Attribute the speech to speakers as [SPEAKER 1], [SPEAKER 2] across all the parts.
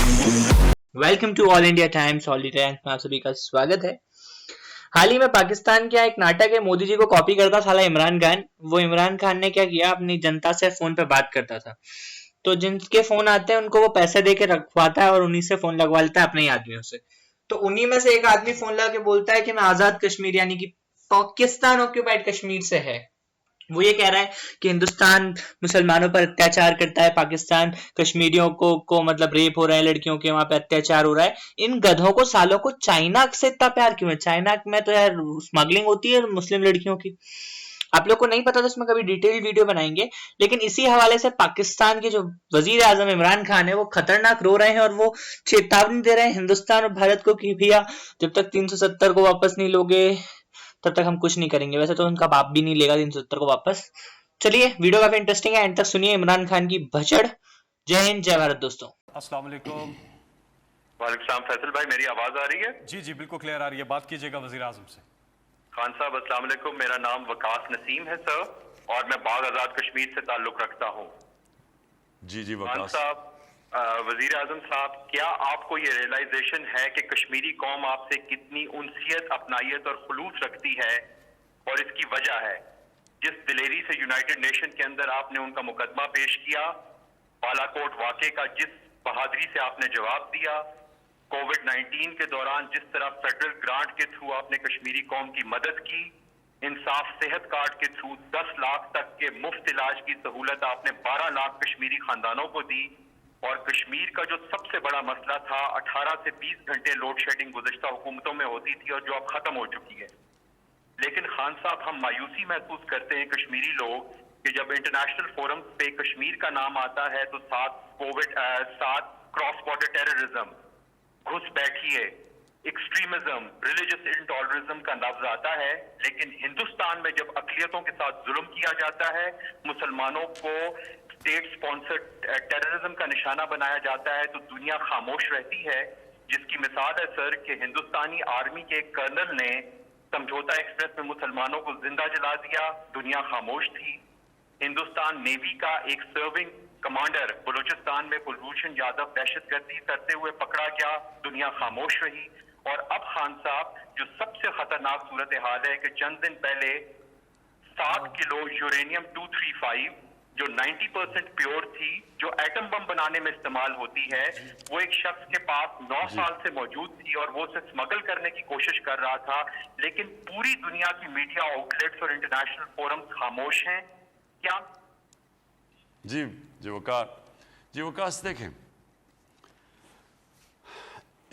[SPEAKER 1] Welcome to all India times all times में आप सभी का स्वागत है। हाल ही में पाकिस्तान का एक नाटक है, मोदी जी को कॉपी करता साला इमरान खान। वो इमरान खान ने क्या किया, अपनी जनता से फोन पे बात करता था, तो जिनके फोन आते हैं उनको वो पैसे दे के रखवाता है और उन्हीं से फोन लगवा लेता है अपने ही आदमियों से। तो उन्हीं में से एक आदमी फोन लगा के बोलता है कि मैं आजाद कश्मीर यानी कि पाकिस्तान ऑक्यूपाइड कश्मीर से है। वो ये कह रहा है कि हिंदुस्तान मुसलमानों पर अत्याचार करता है, पाकिस्तान कश्मीरियों को मतलब रेप हो रहे हैं, लड़कियों के वहां पे अत्याचार हो रहा है। इन गधों को सालों को चाइना से इतना प्यार क्यों है? चाइना में तो यार स्मगलिंग होती है मुस्लिम लड़कियों की। आप लोग को नहीं पता तो इसमें कभी डिटेल वीडियो बनाएंगे। लेकिन इसी हवाले से पाकिस्तान के जो वजीर आजम इमरान खान है वो खतरनाक रो रहे हैं और वो चेतावनी दे रहे हैं हिंदुस्तान और भारत को कि भैया जब तक 370 को वापस नहीं लोगे तब तक हम कुछ नहीं करेंगे। वैसे तो उनका बाप भी नहीं लेगा 370 को वापस। चलिए, वीडियो काफी इंटरेस्टिंग है, एंड तक सुनिए इमरान खान की भचड़। जय हिंद, जय भारत दोस्तों।
[SPEAKER 2] अस्सलाम वालेकुम।
[SPEAKER 3] वालेकुम सलाम। फैसल भाई, मेरी आवाज आ रही है?
[SPEAKER 2] जी जी बिल्कुल क्लियर आ रही है। बात कीजिएगा वजीर आजम से।
[SPEAKER 3] खान साहब अस्सलाम वालेकुम। मेरा नाम वकास नसीम है सर, और मैं बाग आजाद कश्मीर से ताल्लुक रखता हूँ।
[SPEAKER 2] जी जी
[SPEAKER 3] खान
[SPEAKER 2] वकास
[SPEAKER 3] साहब, वजीर आजम साहब, क्या आपको ये रियलाइजेशन है कि कश्मीरी कौम आपसे कितनी उनसियत, अपनाइयत और खुलूस रखती है? और इसकी वजह है जिस दिलेरी से यूनाइटेड नेशन के अंदर आपने उनका मुकदमा पेश किया, बालाकोट वाक़े का जिस बहादुरी से आपने जवाब दिया, कोविड-19 के दौरान जिस तरह फेडरल ग्रांट के थ्रू आपने कश्मीरी कौम की मदद की, इंसाफ सेहत कार्ड के थ्रू 10 लाख तक के मुफ्त इलाज की सहूलत आपने 12 लाख कश्मीरी खानदानों को दी, और कश्मीर का जो सबसे बड़ा मसला था 18 से 20 घंटे लोड शेडिंग गुज़श्ता हुकूमतों में होती थी और जो अब खत्म हो चुकी है। लेकिन खान साहब, हम मायूसी महसूस करते हैं कश्मीरी लोग कि जब इंटरनेशनल फोरम पे कश्मीर का नाम आता है तो साथ क्रॉस बॉर्डर टेररिज्म, घुसपैठिए, एक्सट्रीमिज्म, रिलीजियस इंटॉलरेंस का लफ्ज आता है। लेकिन हिंदुस्तान में जब अक़लियतों के साथ जुल्म किया जाता है, मुसलमानों को स्टेट स्पॉन्सर्ड टेररिज्म का निशाना बनाया जाता है, तो दुनिया खामोश रहती है। जिसकी मिसाल है सर कि हिंदुस्तानी आर्मी के एक कर्नल ने समझौता एक्सप्रेस में मुसलमानों को जिंदा जला दिया, दुनिया खामोश थी। हिंदुस्तान नेवी का एक सर्विंग कमांडर बलूचिस्तान में कुलभूषण यादव दहशतगर्दी करते हुए पकड़ा गया, दुनिया खामोश रही। और अब खान साहब, जो सबसे खतरनाक सूरत हाल है कि चंद दिन पहले 7 किलो यूरेनियम 235 जो 90% प्योर थी, जो एटम बम बनाने में इस्तेमाल होती है, वो एक शख्स के पास 9 साल से मौजूद थी और वो उसे स्मगल करने की कोशिश कर रहा था। लेकिन पूरी दुनिया की मीडिया आउटलेट्स और इंटरनेशनल फोरम खामोश हैं। क्या?
[SPEAKER 2] जी वकास देखें,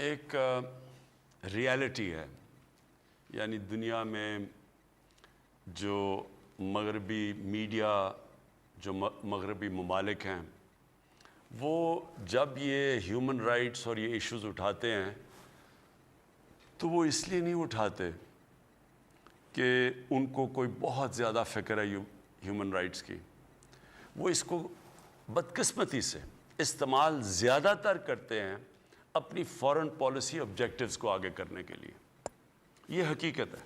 [SPEAKER 2] एक रियलिटी है, यानी दुनिया में जो मगरबी मीडिया, जो मगरबी ममालिक हैं, वो जब ये ह्यूमन राइट्स और ये इश्यूज़ उठाते हैं तो वो इसलिए नहीं उठाते कि उनको कोई बहुत ज़्यादा फ़िक्र है ह्यूमन राइट्स की। वो इसको बदकिस्मती से इस्तेमाल ज़्यादातर करते हैं अपनी फॉरेन पॉलिसी ऑब्जेक्टिव्स को आगे करने के लिए। ये हकीकत है।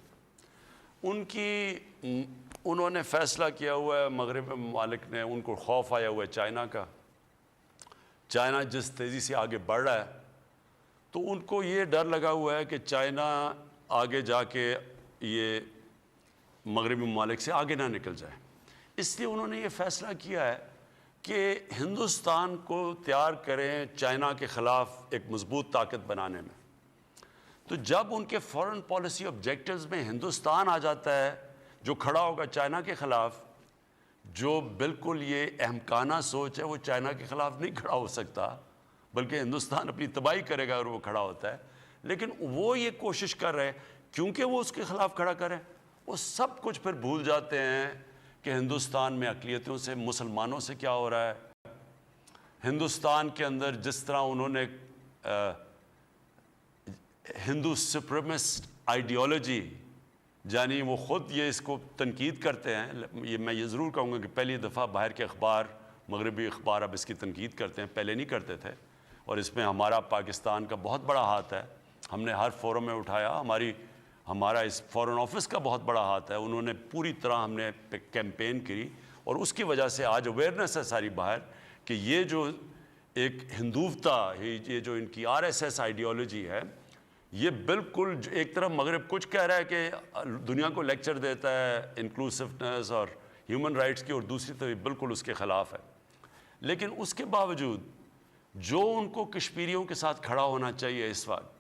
[SPEAKER 2] उन्होंने फ़ैसला किया हुआ है, मगरबी ममालिक ने, उनको खौफ आया हुआ है चाइना का। चाइना जिस तेज़ी से आगे बढ़ रहा है तो उनको ये डर लगा हुआ है कि चाइना आगे जाके ये मगरबी ममालिक से आगे ना निकल जाए। इसलिए उन्होंने ये फ़ैसला किया है कि हिंदुस्तान को तैयार करें चाइना के ख़िलाफ़ एक मजबूत ताकत बनाने में। तो जब उनके फॉरेन पॉलिसी ऑब्जेक्टिव्स में हिंदुस्तान आ जाता है जो खड़ा होगा चाइना के ख़िलाफ़, जो बिल्कुल ये अहमकाना सोच है, वो चाइना के ख़िलाफ़ नहीं खड़ा हो सकता, बल्कि हिंदुस्तान अपनी तबाही करेगा अगर वो खड़ा होता है। लेकिन वो ये कोशिश कर रहे हैं, क्योंकि वो उसके ख़िलाफ़ खड़ा करें, वो सब कुछ फिर भूल जाते हैं कि हिंदुस्तान में अक़लियतों से, मुसलमानों से क्या हो रहा है। हिंदुस्तान के अंदर जिस तरह उन्होंने हिंदू सुप्रीमिस्ट आइडियोलॉजी, यानी वो ख़ुद ये इसको तनकीद करते हैं। मैं ये ज़रूर कहूँगा कि पहली दफ़ा बाहर के अखबार, मगरबी अखबार अब इसकी तनकीद करते हैं, पहले नहीं करते थे। और इसमें हमारा पाकिस्तान का बहुत बड़ा हाथ है। हमने हर फोरम में उठाया, हमारा इस फॉरेन ऑफिस का बहुत बड़ा हाथ है। उन्होंने पूरी तरह हमने कैंपेन करी और उसकी वजह से आज अवेयरनेस है सारी बाहर कि ये जो ایک ہندوتا، یہ جو ان کی RSS آئیڈیالوجی ہے، یہ بالکل ایک طرف مغرب کچھ کہہ رہا ہے کہ دنیا کو لیکچر دیتا ہے انکلوسیونیس اور ہیومن رائٹس کی، اور دوسری طرف بالکل اس کے خلاف ہے. لیکن اس کے باوجود جو ان کو کشمیریوں کے ساتھ کھڑا ہونا چاہیے اس وقت،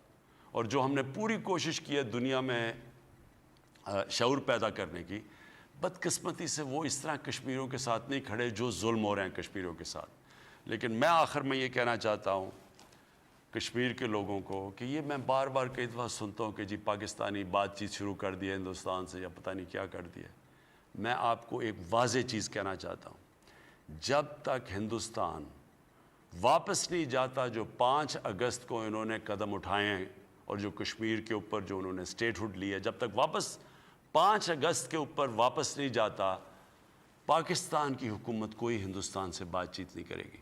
[SPEAKER 2] اور جو ہم نے پوری کوشش کی ہے دنیا میں شعور پیدا کرنے کی، بدقسمتی سے وہ اس طرح کشمیریوں کے ساتھ نہیں کھڑے جو ظلم ہو رہے ہیں کشمیریوں کے ساتھ. لیکن میں آخر میں یہ کہنا چاہتا ہوں کشمیر کے لوگوں کو کہ یہ میں بار بار کئی دفعہ سنتا ہوں کہ جی پاکستانی بات چیت شروع کر دی ہے ہندوستان سے، یا پتہ نہیں کیا کر دیا. میں آپ کو ایک واضح چیز کہنا چاہتا ہوں، جب تک ہندوستان واپس نہیں جاتا جو 5 اگست کو انہوں نے قدم اٹھائے ہیں، اور جو کشمیر کے اوپر جو انہوں نے سٹیٹ ہوڈ لی ہے، جب تک واپس 5 اگست کے اوپر واپس نہیں جاتا، پاکستان کی حکومت کوئی ہندوستان سے بات چیت نہیں کرے گی.